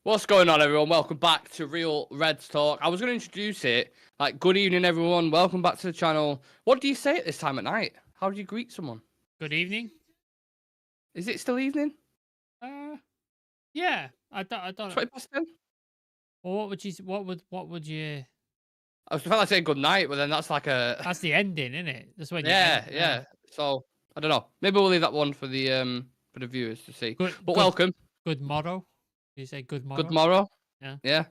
What's going on, everyone? Welcome back to Real Reds Talk. I was going to introduce it like, good evening, everyone. Welcome back to the channel. What do you say at this time at night? How do you greet someone? Good evening. Is it still evening? Yeah. I don't know. 20 past 10? Well, what would you? I was trying to say good night, but then that's like a That's the ending, isn't it? That's when you yeah, end. yeah. So I don't know. Maybe we'll leave that one for the viewers to see. Good, But good, welcome. good motto. You say good Good motto. morrow. Yeah. Yeah.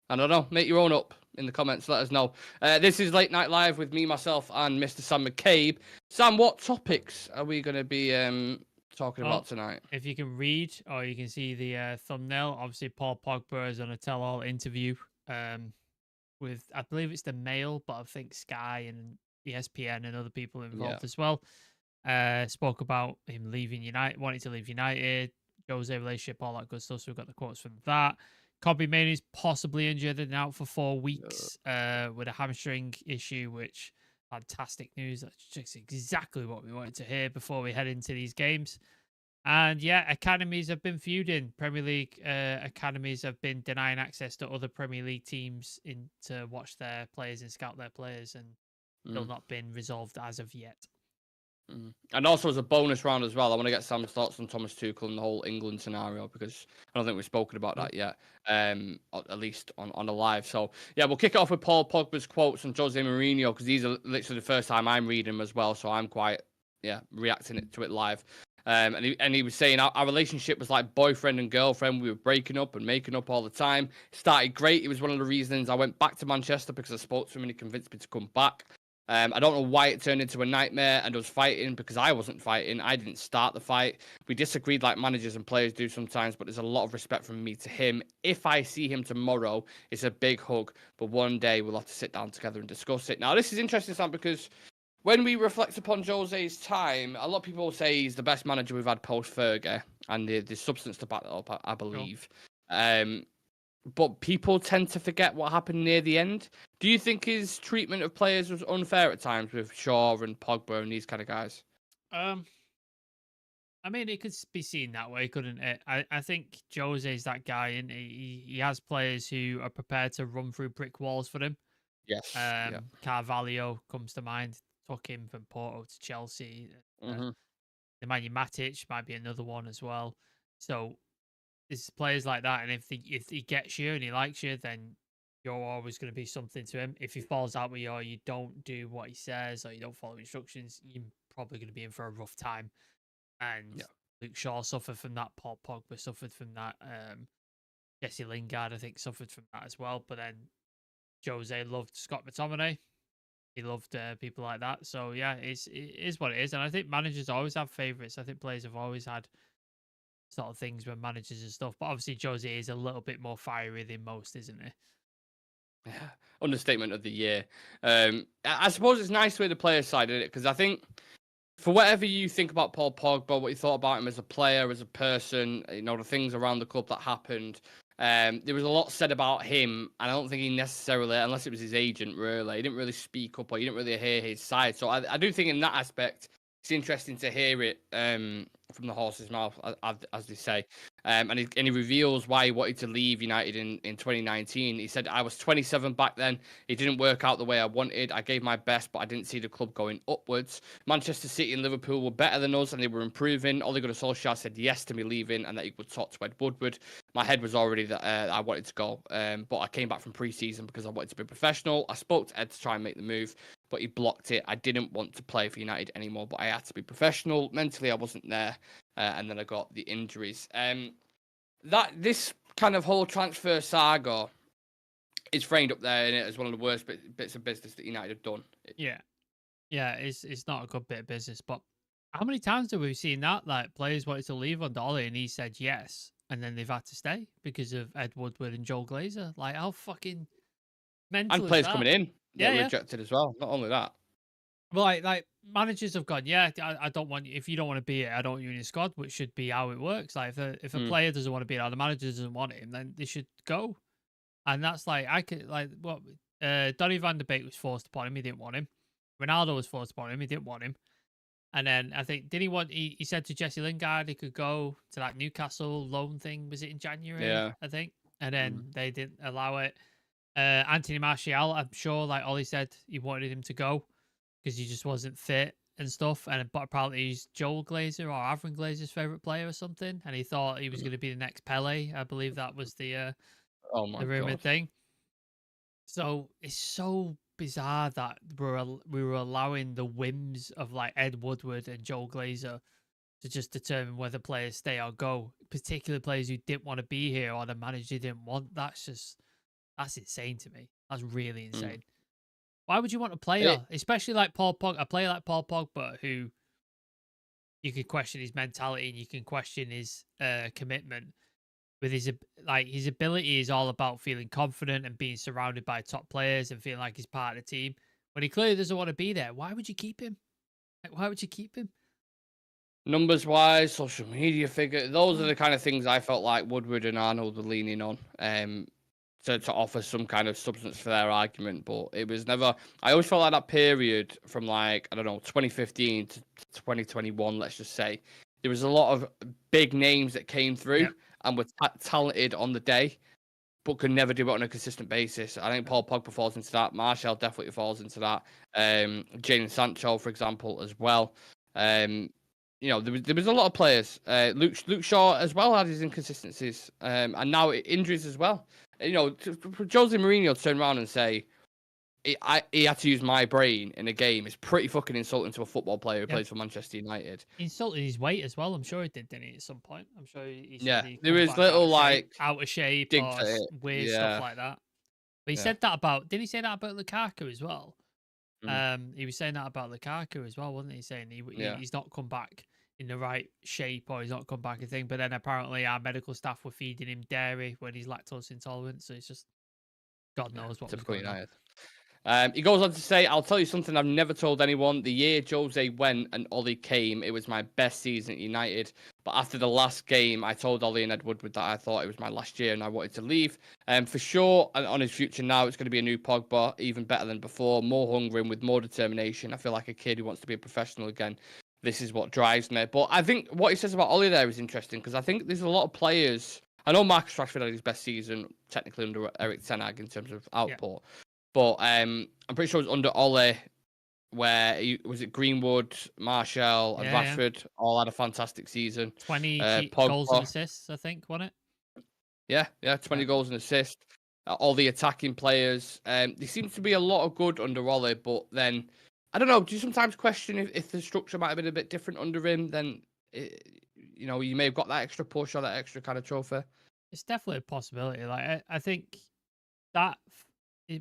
I don't know. Make your own up in the comments. Let us know. This is Late Night Live with me, myself, and Mr. Sam McCabe. Sam, what topics are we going to be talking about tonight? If you can read or you can see the thumbnail, obviously Paul Pogba is on a tell-all interview with, I believe it's the Mail, but I think Sky and ESPN and other people involved as well. Spoke about him leaving United, wanting to leave United, Jose relationship, all that good stuff. So we've got the quotes from that. Kobbie Mainoo is possibly injured and out for 4 weeks with a hamstring issue, which fantastic news. That's just exactly what we wanted to hear before we head into these games. And yeah, academies have been feuding. Premier League academies have been denying access to other Premier League teams to watch their players and scout their players, and still not been resolved as of yet. And also as a bonus round as well, I want to get Sam's thoughts on Thomas Tuchel and the whole England scenario, because I don't think we've spoken about that yet, at least on a live. So yeah, we'll kick it off with Paul Pogba's quotes on Jose Mourinho, because these are literally the first time I'm reading them as well, so I'm quite reacting to it live. And he was saying our relationship was like boyfriend and girlfriend. We were breaking up and making up all the time. It started great. It was one of the reasons I went back to Manchester, because I spoke to him and he convinced me to come back. I don't know why it turned into a nightmare and us fighting, because I wasn't fighting. I didn't start the fight. We disagreed like managers and players do sometimes, but there's a lot of respect from me to him. If I see him tomorrow, it's a big hug, but one day we'll have to sit down together and discuss it. Now, this is interesting, Sam, because when we reflect upon Jose's time, a lot of people say he's the best manager we've had post-Fergie, and there's substance to back that up, I believe. Sure. But people tend to forget what happened near the end. Do you think his treatment of players was unfair at times with Shaw and Pogba and these kind of guys? I mean, it could be seen that way, couldn't it? I think Jose's that guy, and he has players who are prepared to run through brick walls for him. Yes. Carvalho comes to mind. Took him from Porto to Chelsea. Nemanja Matic might be another one as well. So it's players like that, and if he gets you and he likes you, then you're always going to be something to him. If he falls out with you or you don't do what he says or you don't follow instructions, you're probably going to be in for a rough time. And Luke Shaw suffered from that. Paul Pogba suffered from that. Jesse Lingard, I think, suffered from that as well. But then Jose loved Scott McTominay. He loved people like that. So yeah, it is what it is. And I think managers always have favourites. I think players have always had sort of things with managers and stuff. But obviously Jose is a little bit more fiery than most, isn't he? Yeah, understatement of the year. I suppose it's nice with the player side of it, because I think for whatever you think about Paul Pogba, what you thought about him as a player, as a person, the things around the club that happened, there was a lot said about him, and I don't think he necessarily, unless it was his agent, really, he didn't really speak up, or you didn't really hear his side. So I do think in that aspect, it's interesting to hear it from the horse's mouth, as they say. And he reveals why he wanted to leave United in 2019. He said, I was 27 back then. It didn't work out the way I wanted. I gave my best, but I didn't see the club going upwards. Manchester City and Liverpool were better than us, and they were improving. Ole Gunnar Solskjaer said yes to me leaving, and that he would talk to Ed Woodward. My head was already that I wanted to go, but I came back from pre-season because I wanted to be professional. I spoke to Ed to try and make the move, but he blocked it. I didn't want to play for United anymore, but I had to be professional. Mentally, I wasn't there, and then I got the injuries. This kind of whole transfer saga is framed up there in it as one of the worst bits of business that United have done. Yeah, it's not a good bit of business. But how many times have we seen that? Like players wanted to leave on Ole and he said yes, and then they've had to stay because of Ed Woodward and Joel Glazer. Like how fucking mental and players is that? coming in get rejected as well. Not only that. Well, like managers have gone, yeah, I don't want you. If you don't want to be it, I don't want you in your squad, which should be how it works. Like if a player doesn't want to be it, or the manager doesn't want him, then they should go. And that's like I could like what Donny van de Beek was forced upon him. He didn't want him. Ronaldo was forced upon him. He didn't want him. And then I think did he want? He said to Jesse Lingard he could go to that Newcastle loan thing. Was it in January? Yeah. I think. and then they didn't allow it. Anthony Martial, I'm sure, like Ollie said, he wanted him to go because he just wasn't fit and stuff. But apparently he's Joel Glazer or Avram Glazer's favorite player or something, and he thought he was going to be the next Pele. I believe that was the Oh my rumored God. thing. So it's so bizarre that we were allowing the whims of like Ed Woodward and Joel Glazer to just determine whether players stay or go, particularly players who didn't want to be here or the manager didn't want. That's insane to me. That's really insane. Why would you want a player, especially like a player like Paul Pogba, who you can question his mentality and you can question his commitment with his ability is all about feeling confident and being surrounded by top players and feeling like he's part of the team. When he clearly doesn't want to be there, why would you keep him? Like, why would you keep him? Numbers wise, social media figure, those are the kind of things I felt like Woodward and Arnold were leaning on to offer some kind of substance for their argument. But it was never, I always felt like that period from like, I don't know, 2015 to 2021, let's just say, there was a lot of big names that came through and were talented on the day, but could never do it on a consistent basis. I think Paul Pogba falls into that. Martial definitely falls into that. Jadon Sancho, for example, as well. You know, there was a lot of players. Luke Shaw as well had his inconsistencies, and now injuries as well. You know, for Jose Mourinho to turn around and say he had to use my brain in a game is pretty fucking insulting to a football player who plays for Manchester United. He insulted his weight as well. I'm sure he didn't he, at some point? I'm sure he said he there was little like out of shape or weird stuff like that. But he said that about. Didn't he say that about Lukaku as well? He was saying that about Lukaku as well, wasn't he? Saying he's not come back in the right shape or he's not come back a thing. But then apparently our medical staff were feeding him dairy when he's lactose intolerant. So it's just God knows what was going on. He goes on to say, I'll tell you something I've never told anyone. The year Jose went and Ole came, it was my best season at United. But after the last game, I told Ole and Ed Woodward that I thought it was my last year and I wanted to leave. For sure, and on his future now, it's going to be a new Pogba, even better than before, more hungry and with more determination. I feel like a kid who wants to be a professional again. This is what drives me. But I think what he says about Ole there is interesting because I think there's a lot of players. I know Marcus Rashford had his best season technically under Erik ten Hag in terms of output. But I'm pretty sure it was under Ole where was it Greenwood, Martial, and Rashford all had a fantastic season. 20 goals and assists, I think, wasn't it? Yeah, 20 goals and assists. All the attacking players. There seems to be a lot of good under Ole, but then I don't know. Do you sometimes question if the structure might have been a bit different under him? Then you know, you may have got that extra push or that extra kind of trophy. It's definitely a possibility. Like I think that.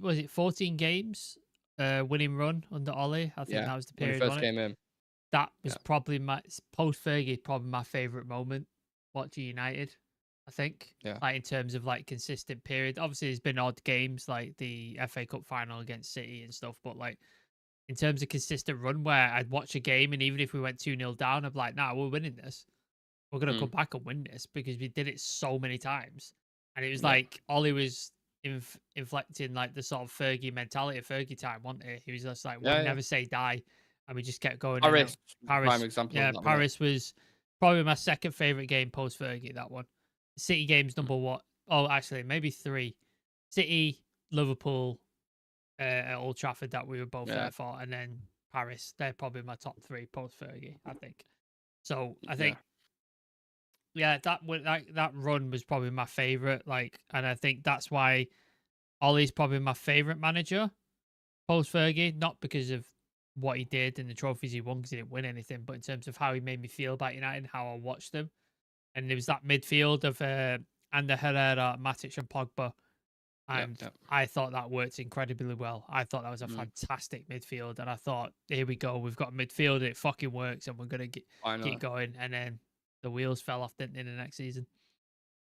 Was it 14 games winning run under Ole? I think that was the period. When he first came in. That was probably my post Fergie, probably my favorite moment watching United. I think, like in terms of like consistent period. Obviously, there's been odd games like the FA Cup final against City and stuff, but like in terms of consistent run, where I'd watch a game and even if we went 2-0 down, I'm like, nah, we're winning this. We're gonna come back and win this because we did it so many times, and it was like Ole was inflecting like the sort of Fergie mentality of Fergie time, wasn't he? He was just like, we'll never say die, and we just kept going. Paris, prime example. Yeah, Paris was probably my second favorite game post Fergie. That one, City games number one. Oh, actually, maybe 3. City, Liverpool, at Old Trafford that we were both there for, and then Paris. They're probably my top 3 post Fergie, I think. So I think. Yeah, that run was probably my favorite. Like, and I think that's why Ole's probably my favorite manager post Fergie. Not because of what he did and the trophies he won, because he didn't win anything, but in terms of how he made me feel about United and how I watched them. And there was that midfield of Ander Herrera, Matic, and Pogba, and I thought that worked incredibly well. I thought that was a fantastic midfield, and I thought, here we go, we've got a midfield, and it fucking works, and we're gonna keep going. And then the wheels fell off, didn't they, the next season?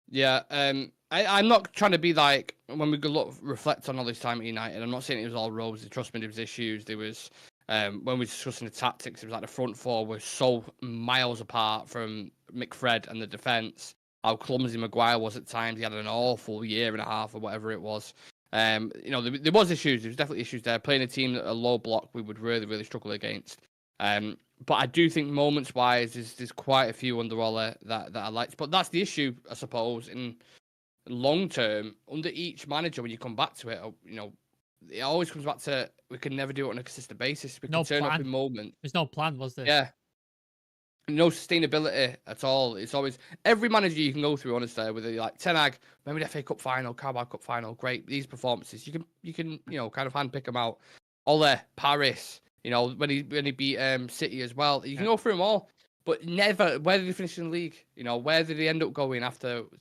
Yeah, I'm not trying to be like, when we reflect on all this time at United, I'm not saying it was all rosy. Trust me, there was issues. There was, when we were discussing the tactics, it was like the front four were so miles apart from McFred and the defence. How clumsy Maguire was at times. He had an awful year and a half or whatever it was. You know, there was issues. There was definitely issues there. Playing a team that a low block, we would really, really struggle against. But I do think moments-wise, there's quite a few under Ole that I liked. But that's the issue, I suppose, in long term, under each manager, when you come back to it, it always comes back to we can never do it on a consistent basis. We can turn up in moments. There's no plan, was there? Yeah. No sustainability at all. It's always every manager you can go through, honestly, whether you're like Ten Hag, maybe the FA Cup final, Carabao Cup final, great. These performances, you can kind of handpick them out. Ole, Paris, when he beat City as well. You can go through them all, but never where did he finish in the league? Where did he end up going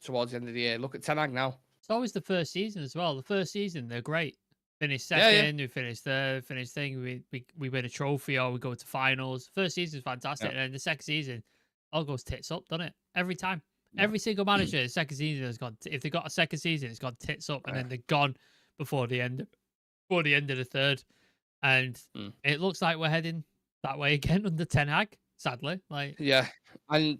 towards the end of the year? Look at Ten Hag now. It's always the first season as well. The first season they're great. Finished second, we finished third, finished thing. We win a trophy or we go to finals. First season's fantastic, and then the second season all goes tits up, doesn't it? Every time, every single manager, the second season has gone. If they got a second season, it's gone tits up, and then they're gone before the end of the third. And it looks like we're heading that way again under Ten Hag. Sadly, and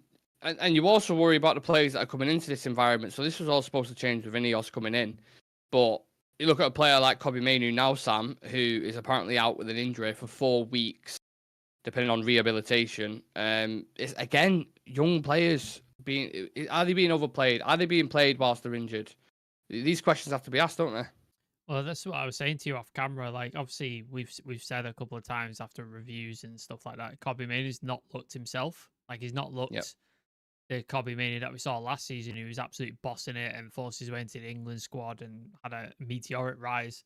you also worry about the players that are coming into this environment. So this was all supposed to change with Ineos coming in, but you look at a player like Kobbie Mainoo now, Sam, who is apparently out with an injury for 4 weeks, depending on rehabilitation. It's again young players are they being overplayed? Are they being played whilst they're injured? These questions have to be asked, don't they? Well, that's what I was saying to you off camera. Like, obviously, we've said a couple of times after reviews and stuff like that, Kobbie Mainoo's not looked himself. Like, he's not looked the Kobbie Mainoo that we saw last season, who was absolutely bossing it and forced his way into the England squad and had a meteoric rise.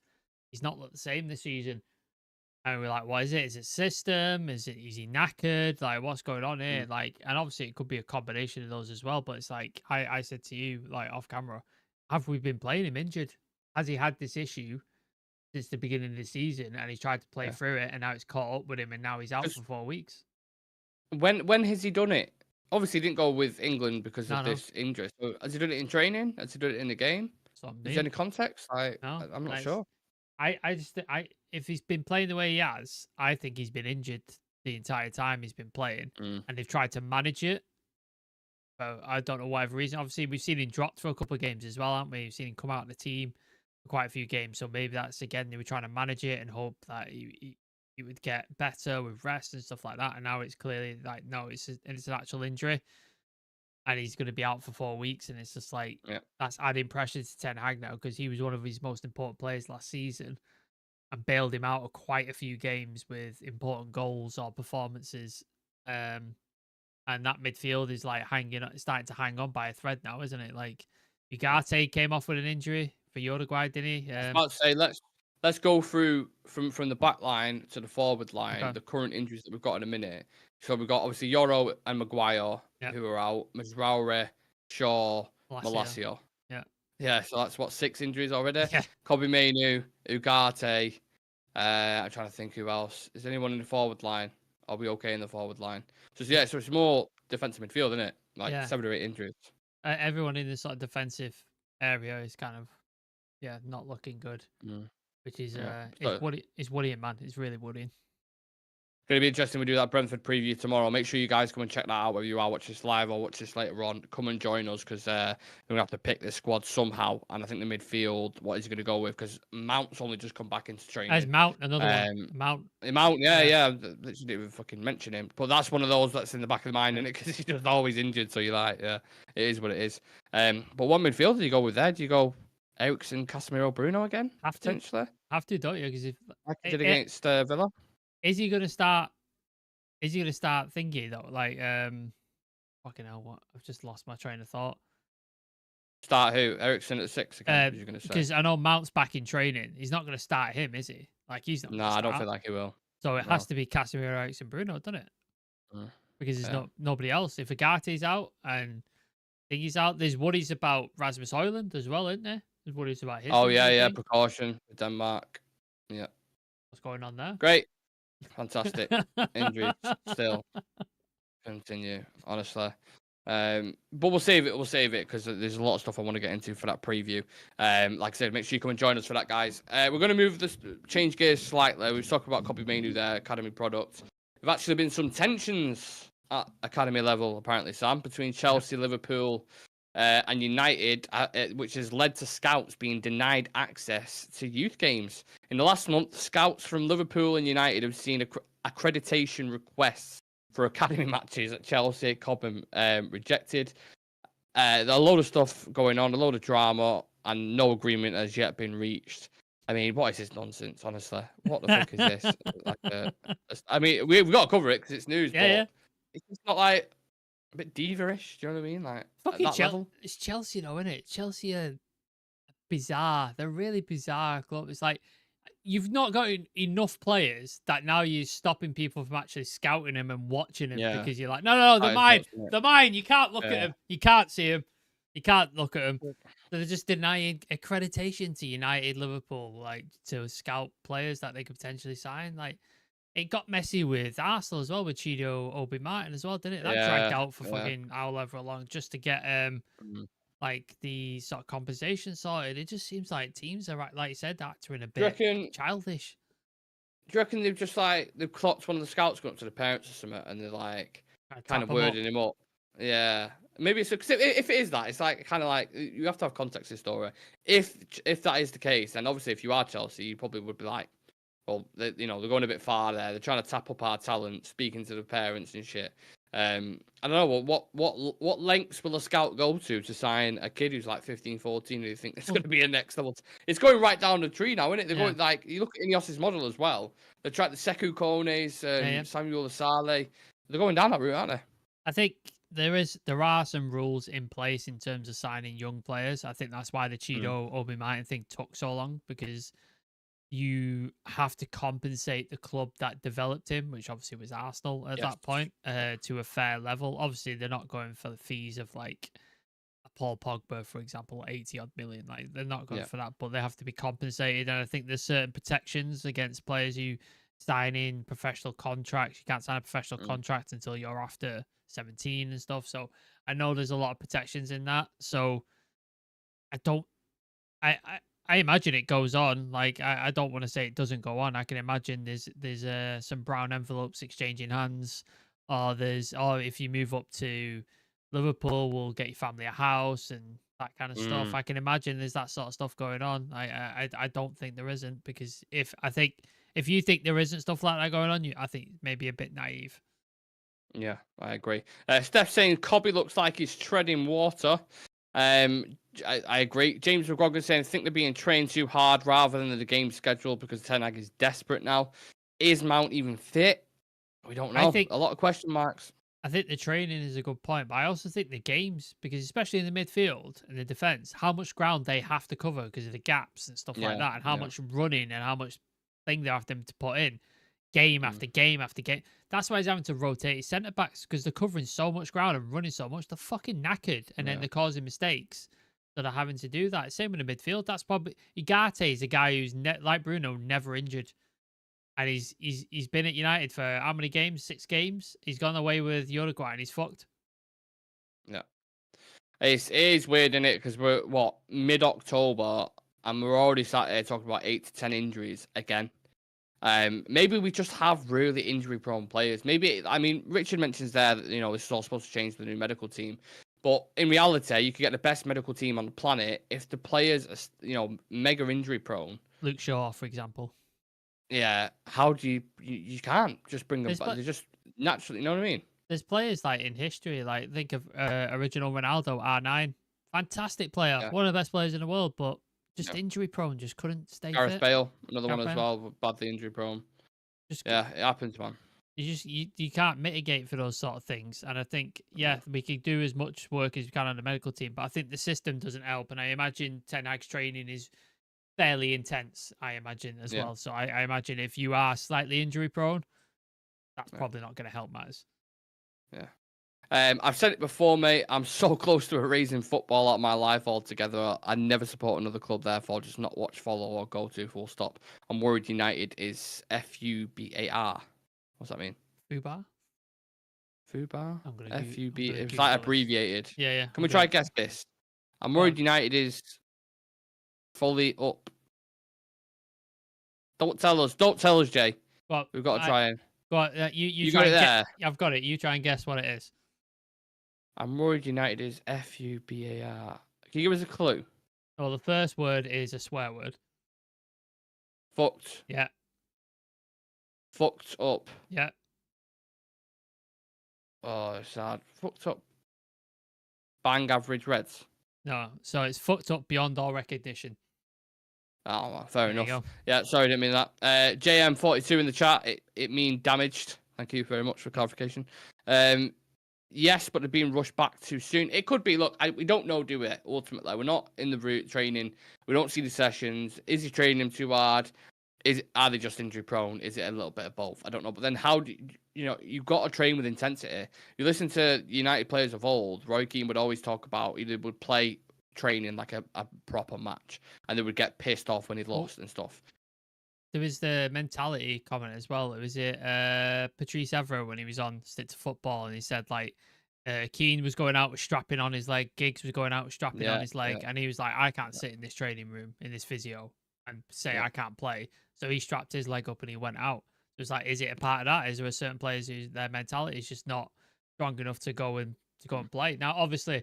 He's not looked the same this season. And we're like, what is it? Is it system? Is he knackered? Like, what's going on here? Like, and obviously it could be a combination of those as well. But it's like, I said to you, like, off camera, have we been playing him injured? Has he had this issue since the beginning of the season and he's tried to play through it and now it's caught up with him and now he's out for 4 weeks? When has he done it? Obviously, he didn't go with England because of this injury. So has he done it in training? Has he done it in the game? Is there any context? I'm not sure. If he's been playing the way he has, I think he's been injured the entire time he's been playing, and they've tried to manage it. So I don't know whatever reason. Obviously, we've seen him dropped for a couple of games as well, haven't we? We've seen him come out of the team for quite a few games. So maybe that's again they were trying to manage it and hope that he would get better with rest and stuff like that. And now it's clearly like, no, it's an actual injury. And he's going to be out for 4 weeks. And it's just like, that's adding pressure to Ten Hag now because he was one of his most important players last season and bailed him out of quite a few games with important goals or performances. And that midfield is like starting to hang on by a thread now, isn't it? Like, Ugarte came off with an injury for Uruguay, didn't he? I was about to say, let's go through from the back line to the forward line, the current injuries that we've got in a minute. So we've got obviously Yoro and Maguire who are out, Mazraoui, Shaw, Malacia. Yeah, so that's 6 injuries already. Yeah. Kobbie Mainoo, Ugarte. I'm trying to think who else. Is anyone in the forward line? Are we okay in the forward line? So it's more defensive midfield, isn't it? Like 7 or 8 injuries. Everyone in this sort of defensive area is kind of not looking good. Which is it's worrying, man. It's really worrying. Going to be interesting. We do that Brentford preview tomorrow. Make sure you guys come and check that out, whether you are watching this live or watch this later on. Come and join us because we're going to have to pick this squad somehow. And I think the midfield, what is he going to go with? Because Mount's only just come back into training. There's Mount, another one. Mount, yeah. Literally didn't even fucking mention him. But that's one of those that's in the back of the mind, isn't it? Because he's just always injured. So you're like, yeah, it is what it is. But what midfield do you go with there? Do you go Eriksen, Casemiro, Bruno again? Potentially? Have to, don't you? Because if like he did against Villa. Is he going to start thinking though? Like, fucking hell, what? I've just lost my train of thought. Start who? Eriksen at 6 again? You're going to say? Because I know Mount's back in training. He's not going to start him, is he? Like, he's not. No, I don't feel like he will. So it has to be Casemiro, Eriksen, Bruno, doesn't it? Because there's nobody else. If Ugarte's out and Thingy's out, there's worries about Rasmus Højlund as well, isn't there? There's worries about his. Oh yeah, precaution for Denmark. Yeah. What's going on there? Great. Fantastic. Injuries still continue, honestly. But we'll save it because there's a lot of stuff I want to get into for that preview. Like I said, make sure you come and join us for that, guys. We're going to change gears slightly. We've talked about Kobbie Mainoo there, academy product. There've actually been some tensions at academy level, apparently, Sam, between Chelsea, Liverpool, and United, which has led to scouts being denied access to youth games. In the last month, scouts from Liverpool and United have seen accreditation requests for academy matches at Chelsea, Cobham, rejected. There's a load of stuff going on, a load of drama, and no agreement has yet been reached. I mean, what is this nonsense? Honestly, what the fuck is this? I mean, we've got to cover it because it's news, Yeah. but it's just not like a bit diva-ish. Do you know what I mean? Like at Fucking that level. It's Chelsea, though, isn't it? Chelsea are bizarre. They're really bizarre club. It's like you've not got enough players that now you're stopping people from actually scouting them and watching them Yeah. because you're like, no, they're mine. They're mine. You can't look at them. You can't see them. You can't look at them. So they're just denying accreditation to United, Liverpool, like to scout players that they could potentially sign. Like it got messy with Arsenal as well, with Chido Obi Martin as well, didn't it? That dragged out for fucking however long just to get like the sort of compensation sorted. It just seems like teams are like you said, acting a bit childish. Do you reckon they've clocked one of the scouts going up to the parents or something, and they're like kind of wording him up? Yeah, maybe it's because if it is that, it's like kind of like you have to have context in the story. If that is the case, then obviously if you are Chelsea, you probably would be like, well, they're going a bit far there. They're trying to tap up our talent, speaking to the parents and shit. I don't know what lengths will a scout go to sign a kid who's like 15, 14 who you think it's going to be a next level. It's going right down the tree now, isn't it? They're going like you look at Ineos's model as well. They tried the Sekou Kones, Samuel Asale. They're going down that route, aren't they? I think there are some rules in place in terms of signing young players. I think that's why the Chido Obi Martin thing took so long, because you have to compensate the club that developed him, which obviously was Arsenal at that point, to a fair level. Obviously, they're not going for the fees of like a Paul Pogba, for example, 80 odd million. Like they're not going for that, but they have to be compensated. And I think there's certain protections against players who sign in professional contracts. You can't sign a professional contract until you're after 17 and stuff. So I know there's a lot of protections in that. So I imagine it goes on. Like I don't want to say it doesn't go on. I can imagine there's some brown envelopes exchanging hands, or if you move up to Liverpool, we'll get your family a house and that kind of stuff. I can imagine there's that sort of stuff going on. I don't think there isn't, because if you think there isn't stuff like that going on, I think maybe a bit naive. Yeah, I agree. Steph saying Kobbie looks like he's treading water. I agree. James McGrogan saying, I think they're being trained too hard rather than the game schedule because Ten Hag is desperate now. Is Mount even fit? We don't know. A lot of question marks. I think the training is a good point, but I also think the games, because especially in the midfield and the defence, how much ground they have to cover because of the gaps and stuff like that, and how much running and how much thing they have them to put in. Game after game after game. That's why he's having to rotate his centre backs, because they're covering so much ground and running so much. They're fucking knackered, and then they're causing mistakes that are having to do that. Same with the midfield. That's probably Ugarte is a guy who's like Bruno, never injured, and he's been at United for how many games? 6 games. He's gone away with Uruguay and he's fucked. Yeah, it is weird, isn't it? Because we're mid-October and we're already sat here talking about 8 to 10 injuries again. Maybe we just have really injury-prone players. Richard mentions there that this is all supposed to change the new medical team, but in reality, you could get the best medical team on the planet if the players are mega injury-prone. Luke Shaw, for example. Yeah, how do you can't just bring them back? They're just naturally, you know what I mean? There's players like in history, like think of original Ronaldo, R9, fantastic player, one of the best players in the world, but just injury prone, just couldn't stay Gareth fit. Bale, another one as well, badly injury prone. It happens, man. You can't mitigate for those sort of things, and I think we can do as much work as we can on the medical team, but I think the system doesn't help, and I imagine Ten Hag's training is fairly intense. I imagine as well, so I imagine if you are slightly injury prone, that's probably not going to help matters. Yeah. I've said it before, mate. I'm so close to erasing football out of my life altogether. I never support another club, therefore, just not watch, follow, or go to, full stop. I'm worried United is FUBAR. What's that mean? Fubar? Fubar? FUB. It's like abbreviated. Yeah. Can we try and guess this? I'm worried United is fully up. Don't tell us, Jay. Well, we've got to try and. Well, you got it there. I've got it. You try and guess what it is. I'm worried United is FUBAR. Can you give us a clue? Well, the first word is a swear word. Fucked. Yeah. Fucked up. Yeah. Oh, it's sad. Fucked up. bang average Reds. No, so it's fucked up beyond all recognition. Oh, well, fair There enough. Yeah, sorry, didn't mean that. JM42 in the chat. It mean damaged. Thank you very much for clarification. Yes, but they're being rushed back too soon. It could be. Look, we don't know, do we? Ultimately, we're not in the route training. We don't see the sessions. Is he training them too hard? Are they just injury prone? Is it a little bit of both? I don't know. But then how do you've got to train with intensity. You listen to United players of old. Roy Keane would always talk about they would play training like a proper match, and they would get pissed off when he'd lost and stuff. There was the mentality comment as well. It was Patrice Evra when he was on Stick to Football, and he said like Keane was going out with strapping on his leg, Giggs was going out with strapping on his leg, and he was like, I can't sit in this training room in this physio and say I can't play. So he strapped his leg up and he went out. So it's like, is it a part of that? Is there a certain players who their mentality is just not strong enough to go and play? Now, obviously,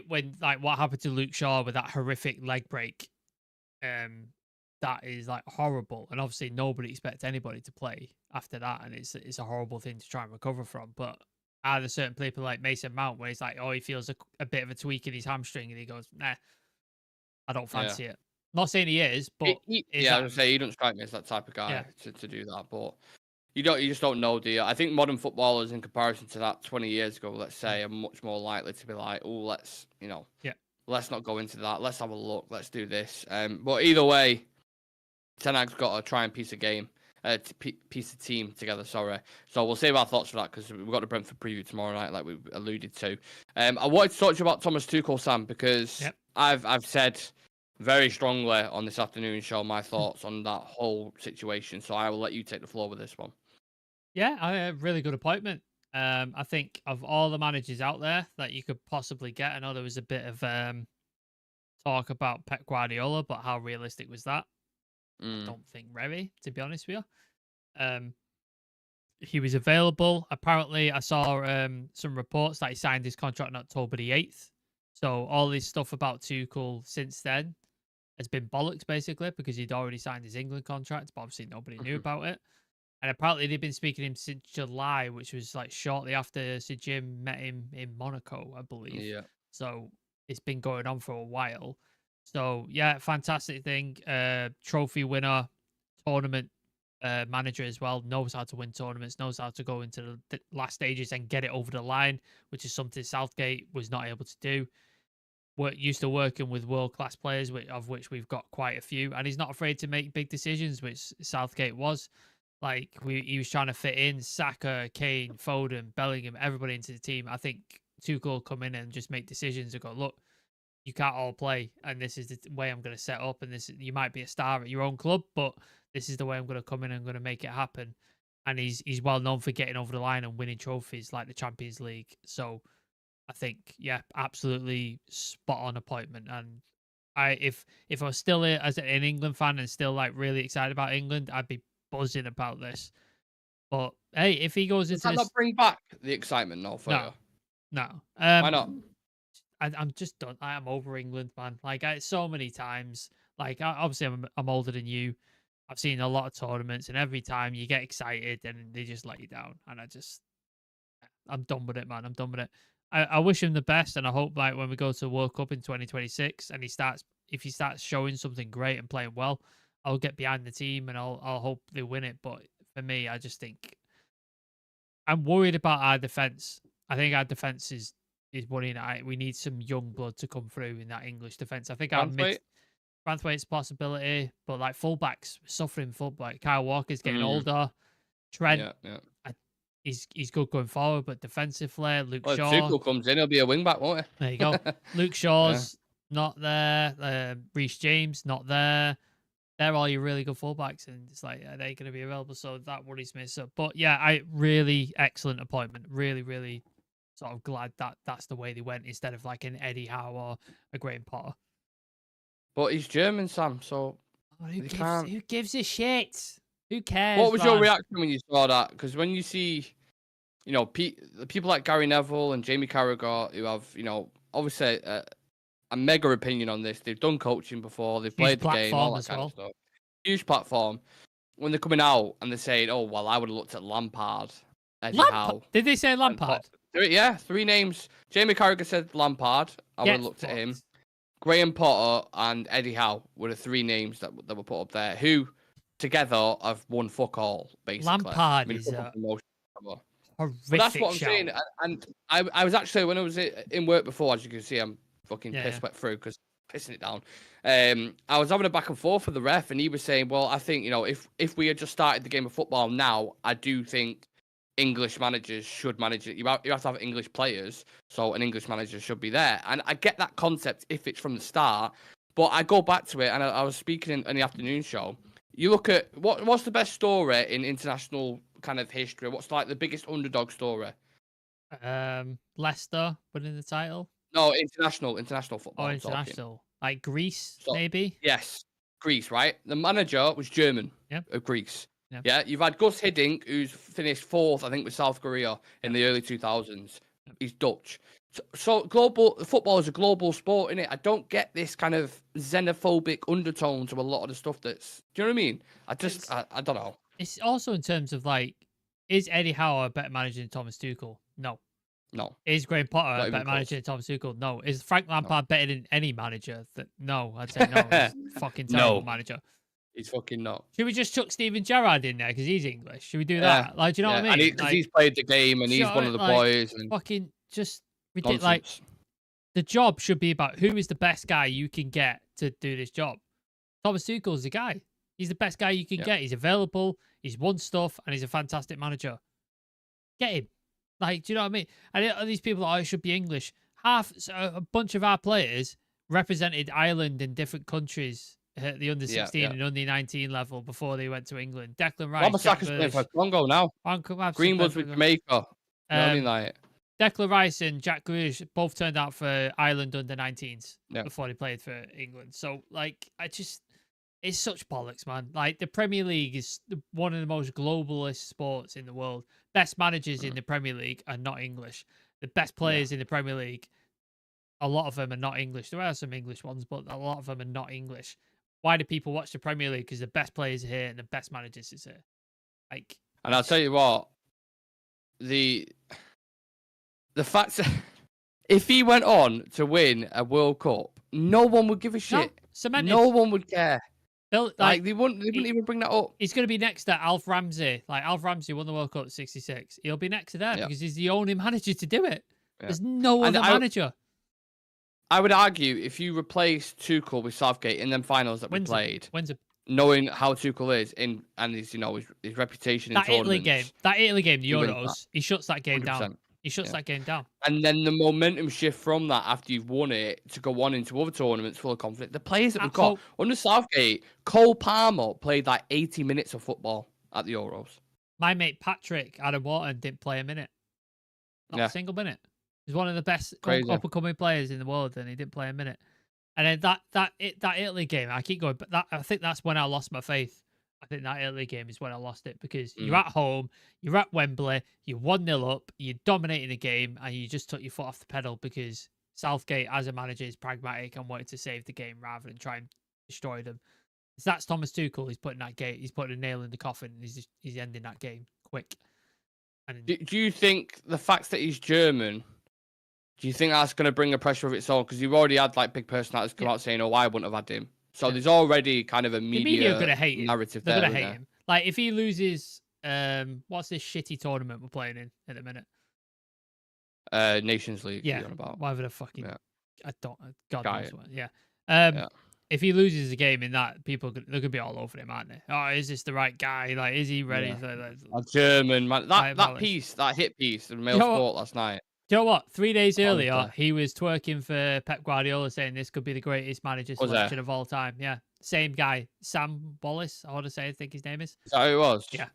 when like what happened to Luke Shaw with that horrific leg break, that is like horrible, and obviously nobody expects anybody to play after that, and it's a horrible thing to try and recover from. But are there certain people like Mason Mount where he's like, he feels a bit of a tweak in his hamstring, and he goes, nah, I don't fancy it. Not saying he is, but I was gonna say he doesn't strike me as that type of guy to do that. But you just don't know, do you? I think modern footballers, in comparison to that 20 years ago, let's say, are much more likely to be like, oh, let's not go into that. Let's have a look. Let's do this. But either way, Ten Hag's got to try and piece of team together. Sorry, so we'll save our thoughts for that because we've got the Brentford preview tomorrow night, like we alluded to. I wanted to talk to you about Thomas Tuchel, Sam, because I've said very strongly on this afternoon show my thoughts on that whole situation. So I will let you take the floor with this one. Yeah, a really good appointment. I think of all the managers out there that you could possibly get, I know there was a bit of talk about Pep Guardiola, but how realistic was that? I don't think very, to be honest with you. He was available. Apparently, I saw some reports that he signed his contract on October the 8th. So all this stuff about Tuchel since then has been bollocks, basically, because he'd already signed his England contract, but obviously nobody knew about it. And apparently they've been speaking to him since July, which was like shortly after Sir Jim met him in Monaco, I believe. Yeah. So it's been going on for a while. So yeah, fantastic thing. Trophy winner, tournament manager as well. Knows how to win tournaments. Knows how to go into the last stages and get it over the line, which is something Southgate was not able to do. We're used to working with world-class players, of which we've got quite a few, and he's not afraid to make big decisions, which Southgate was. Like he was trying to fit in Saka, Kane, Foden, Bellingham, everybody into the team. I think Tuchel will come in and just make decisions and go, look, you can't all play, and this is the way I'm going to set up. And this, you might be a star at your own club, but this is the way I'm going to come in and I'm going to make it happen. And he's well known for getting over the line and winning trophies like the Champions League. So I think, yeah, absolutely spot on appointment. And if I was still as an England fan and still like really excited about England, I'd be buzzing about this. But hey, if he goes into Does that not bring back the excitement, no? No. Why not? I'm just done. I am over England, man. Like so many times. Like obviously, I'm older than you. I've seen a lot of tournaments, and every time you get excited, and they just let you down. And I'm done with it, man. I'm done with it. I wish him the best, and I hope like when we go to World Cup in 2026, and if he starts showing something great and playing well, I'll get behind the team, and I'll hope they win it. But for me, I just think I'm worried about our defense. I think our defense is worrying. We need some young blood to come through in that English defense. I think our Branthwaite's a possibility, but like fullbacks, suffering fullback. Kyle Walker's getting older. Trent, he's good going forward, but defensively, Luke Shaw. If Tuchel comes in, he'll be a wing back, won't he? There you go. Luke Shaw's not there. Reece James not there. They're all your really good fullbacks, and it's like, are they going to be available? So that worries me. So, but yeah, really excellent appointment. Really, really sort of glad that that's the way they went instead of like an Eddie Howe or a Graham Potter. But he's German, Sam, so who gives a shit? Who cares? What was your reaction when you saw that? Because when you see, people like Gary Neville and Jamie Carragher who have, obviously a mega opinion on this. They've done coaching before. They've played the game, all that kind of stuff. Huge platform. When they're coming out and they're saying, "Oh, well, I would have looked at Lampard, Eddie Howe." Did they say Lampard? Three names. Jamie Carragher said Lampard. I would have looked at him. Graham Potter and Eddie Howe were the three names that were put up there, who together have won fuck all, basically. Lampard is a horrific but that's what I'm shout. saying. And I was actually, when I was in work before, as you can see, I'm fucking piss wet through because pissing it down. I was having a back and forth with the ref, and he was saying, well, I think, if we had just started the game of football now, I do think English managers should manage it. You have to have English players, so an English manager should be there. And I get that concept if it's from the start, but I go back to it, and I was speaking in the afternoon show. You look at what's the best story in international kind of history? What's like the biggest underdog story? Leicester winning the title. No, international football. Oh, international, like Greece, maybe. Yes, Greece, right? The manager was German. Of Greece. Yeah, you've had Gus Hiddink, who's finished fourth, I think, with South Korea in the early 2000s. He's Dutch. So global football is a global sport, innit? I don't get this kind of xenophobic undertone to a lot of the stuff that's... Do you know what I mean? I don't know. It's also in terms of, like, is Eddie Howe a better manager than Thomas Tuchel? No. Is Graham Potter a better manager than Thomas Tuchel? No. Is Frank Lampard better than any manager? No, I'd say no. He's fucking terrible manager. He's fucking not. Should we just chuck Steven Gerrard in there because he's English? Should we do that? Like, do you know what I mean? And he's played the game and he's one of the boys. And fucking just ridiculous. Like, the job should be about who is the best guy you can get to do this job. Thomas Tuchel's the guy. He's the best guy you can get. He's available. He's won stuff, and he's a fantastic manager. Get him. Like, do you know what I mean? And these people, it should be English. A bunch of our players represented Ireland in different countries. The under 16 and under 19 level before they went to England. Declan Rice. Wan-Bissaka's playing for Congo now. Greenwood's with Jamaica. You know what I mean? Like, Declan Rice and Jack Grealish both turned out for Ireland under 19s before they played for England. So, like, it's such bollocks, man. Like, the Premier League is one of the most globalist sports in the world. Best managers in the Premier League are not English. The best players in the Premier League, a lot of them are not English. There are some English ones, but a lot of them are not English. Why do people watch the Premier League? Because the best players are here and the best managers is here. Like, and I'll tell you what, the fact that if he went on to win a World Cup, no one would give a shit. No one would care. Like they wouldn't even bring that up. He's going to be next to Alf Ramsey. Like, Alf Ramsey won the World Cup at 66. He'll be next to them because he's the only manager to do it. There's no other manager. I would argue if you replace Tuchel with Southgate in them finals that we played, knowing how Tuchel is and his reputation in tournaments. That Italy game, the Euros, he shuts that game 100%. Down. He shuts that game down. And then the momentum shift from that after you've won it to go on into other tournaments full of conflict. The players that we've got under Southgate, Cole Palmer played like 80 minutes of football at the Euros. My mate Patrick Adam Wharton didn't play a minute. Not a single minute. He's one of the best up-and-coming players in the world, and he didn't play a minute. And then that Italy game, I keep going, but I think that's when I lost my faith. I think that Italy game is when I lost it because you're at home, you're at Wembley, you're 1-0 up, you're dominating the game, and you just took your foot off the pedal because Southgate, as a manager, is pragmatic and wanted to save the game rather than try and destroy them. So that's Thomas Tuchel. He's putting a nail in the coffin, and he's ending that game quick. And do you think the fact that he's German? Do you think that's going to bring a pressure of its own? Because you've already had like big personalities come out saying, "Oh, I wouldn't have had him." So there's already kind of a media narrative there. They're going to hate him. Like if he loses, what's this shitty tournament we're playing in at the minute? Nations League. Yeah. Whatever the fucking. Yeah. I don't. God knows what. Yeah. If he loses a game in that, they're going to be all over him, aren't they? Oh, is this the right guy? Like, is he ready? Yeah. A German man. That hit piece, the Mail Sport last night. Do you know what? 3 days earlier, he was twerking for Pep Guardiola, saying this could be the greatest manager selection of all time. Yeah, same guy, Sam Wallace. I think his name is. Is that who it was? Yeah,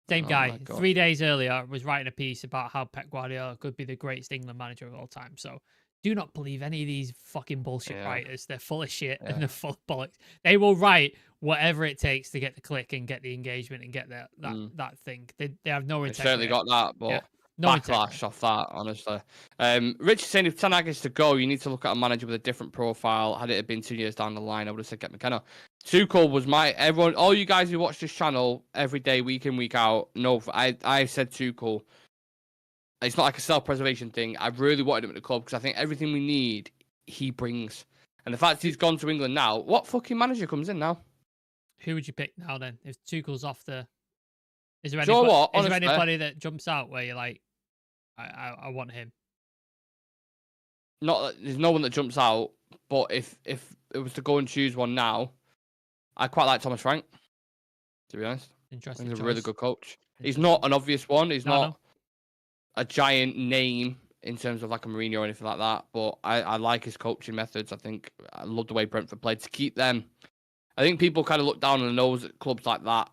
same guy. 3 days earlier, was writing a piece about how Pep Guardiola could be the greatest England manager of all time. So do not believe any of these fucking bullshit writers. They're full of shit and they're full of bollocks. They will write whatever it takes to get the click and get the engagement and get that thing. They have no integrity. They certainly got that, but. No backlash off that, honestly. Rich is saying if Ten Hag is to go, you need to look at a manager with a different profile. Had it been 2 years down the line, I would have said get McKenna. Tuchel was all you guys who watch this channel every day, week in, week out, know I said Tuchel It's not like a self-preservation thing. I really wanted him at the club because I think everything we need, he brings. And the fact he's gone to England now, what fucking manager comes in now? Who would you pick now then? If Tuchel's off the, is there Do you know what? is there Honestly, anybody that jumps out where you're like, I want him? there's no one that jumps out. But if it was to go and choose one now, I quite like Thomas Frank. To be honest, Interesting. He's a really good coach. He's not an obvious one. He's not No. a giant name in terms of like a Mourinho or anything like that. But I like his coaching methods. I love the way Brentford played to keep them. I think people kind of look down on the nose at clubs like that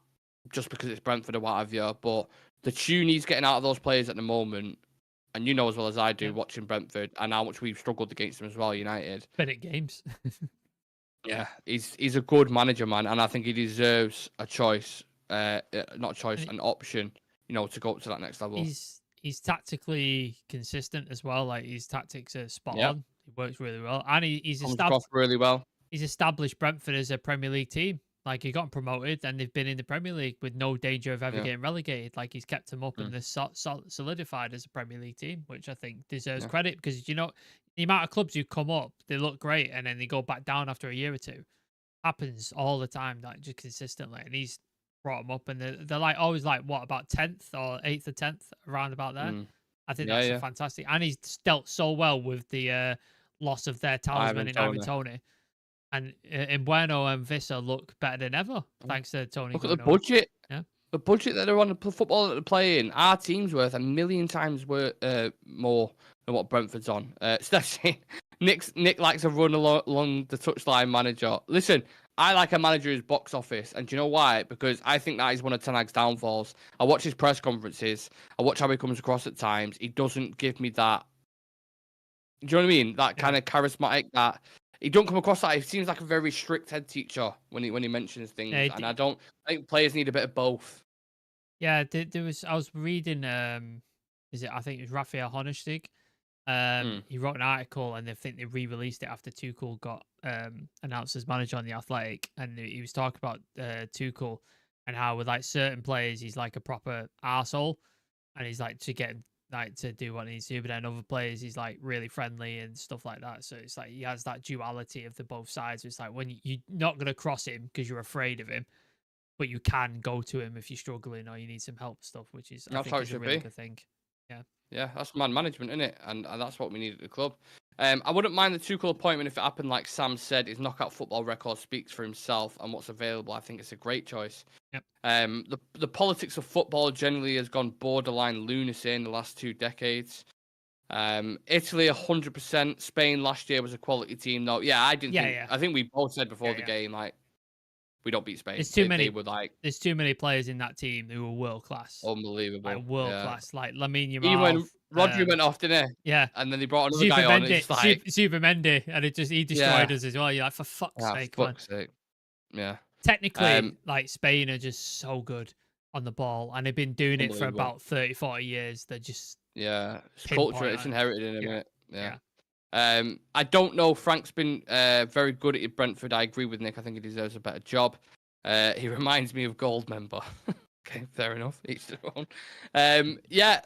just because it's Brentford or what have you. But the tune he's getting out of those players at the moment, and you know as well as I do, watching Brentford and how much we've struggled against them as well, United. Been at games. Yeah, he's a good manager, man, and I think he deserves a choice, not a choice, an option, to go up to that next level. He's tactically consistent as well. Like his tactics are spot on. He works really well, and he's established really well. He's established Brentford as a Premier League team. Like he got promoted, and they've been in the Premier League with no danger of ever getting relegated. Like he's kept them up, and they're solidified as a Premier League team, which I think deserves credit because the amount of clubs who come up, they look great, and then they go back down after a year or two. Happens all the time, like just consistently, and he's brought them up, and they're like always like what about 10th or 8th or 10th around about there. I think that's fantastic, and he's dealt so well with the loss of their talisman in Ivan Toney. And Bueno and Vissa look better than ever, thanks to Tony. Look at the budget. Yeah. The budget that they're on, the football that they're playing, our team's worth 1,000,000 times more than what Brentford's on. Especially, Nick likes to run along the touchline manager. Listen, I like a manager who's box office. And do you know why? Because I think that is one of Ten Hag's downfalls. I watch his press conferences. I watch how he comes across at times. He doesn't give me that. Do you know what I mean? That kind of charismatic, that... He don't come across that. He seems like a very strict head teacher when he mentions things, and I think players need a bit of both. Yeah, I was reading. I think it was Raphael Honigstein. He wrote an article, and I think they re-released it after Tuchel got announced as manager on the Athletic, and he was talking about Tuchel and how with like certain players he's like a proper arsehole, and he's like to get to do what he needs to do, but then other players he's like really friendly and stuff like that. So it's like he has that duality of the both sides. It's like when you're not going to cross him because you're afraid of him, but you can go to him if you're struggling or you need some help stuff, which is I think is a really good thing. Yeah, that's man management, isn't it? And that's what we need at the club. I wouldn't mind the Tuchel appointment if it happened like Sam said. His knockout football record speaks for himself, and what's available, I think it's a great choice. Yep. The politics of football generally has gone borderline lunacy in the last 2 decades. Italy 100%. Spain last year was a quality team, though. Yeah, I didn't think. I think we both said before the game, like, we don't beat Spain. There's too many. There's too many players in that team who are world class. Unbelievable. Like world class. Like Lamine Yamal. Even when Rodri went off, didn't he? Yeah. And then they brought another guy on. It's like Zubimendi, and he destroyed us as well. You're like, for fuck's sake, man. Yeah. Technically, like Spain are just so good on the ball, and they've been doing it for about 30, 40 years. They're just it's culture. It's inherited in him. Yeah. I don't know. Frank's been very good at Brentford. I agree with Nick. I think he deserves a better job. He reminds me of Goldmember. Okay, fair enough. Each their own.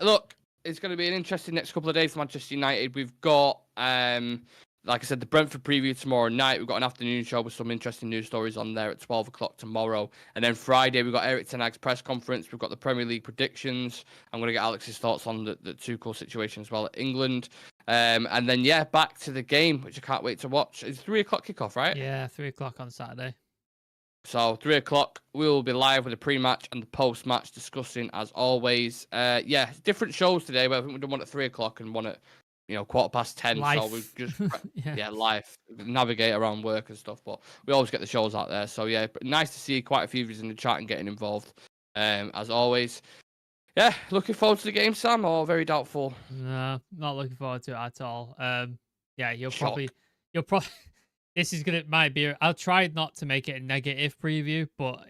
Look, it's going to be an interesting next couple of days for Manchester United. We've got, like I said, the Brentford preview tomorrow night. We've got an afternoon show with some interesting news stories on there at 12 o'clock tomorrow. And then Friday, we've got Erik ten Hag's press conference. We've got the Premier League predictions. I'm going to get Alex's thoughts on the Tuchel situation as well at England. And then, back to the game, which I can't wait to watch. It's 3 o'clock kickoff, right? Yeah, 3 o'clock on Saturday. So 3 o'clock, we will be live with the pre-match and the post-match discussing, as always. Different shows today, but I think we've done one at 3 o'clock and one at 10:15. Life. So we've just live, navigate around work and stuff. But we always get the shows out there. So but nice to see quite a few of you in the chat and getting involved. As always. Yeah, looking forward to the game, Sam, or very doubtful? No, not looking forward to it at all. You'll probably I'll try not to make it a negative preview, but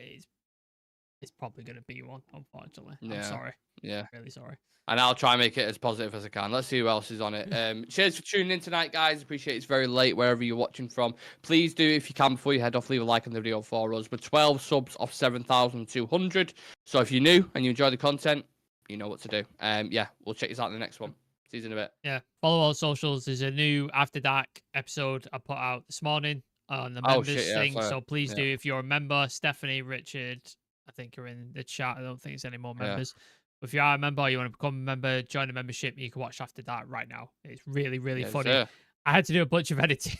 it's probably gonna be one, unfortunately. I'm sorry. Yeah. Really sorry. And I'll try and make it as positive as I can. Let's see who else is on it. Cheers for tuning in tonight, guys. Appreciate it's very late wherever you're watching from. Please do, if you can, before you head off, leave a like on the video for us. We're 12 subs off 7,200. So if you're new and you enjoy the content, you know what to do. Yeah, we'll check this out in the next one. See you in a bit. Yeah, follow all socials. There's a new After Dark episode I put out this morning on the Oh members shit, yeah, thing. sorry. So please Yeah. do, if you're a member, Stephanie, Richard, I think are in the chat. I don't think there's any more members. But if you are a member, you want to become a member, join the membership, you can watch After Dark right now. It's really, really Yes, funny. sir. I had to do a bunch of editing, to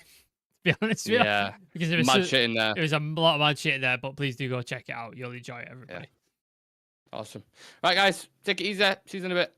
be honest with you. Yeah. Because it was Mad shit in there. It was a lot of mad shit in there, but please do go check it out. You'll enjoy it, everybody. Yeah. Awesome. Right, guys, take it easy. See you in a bit.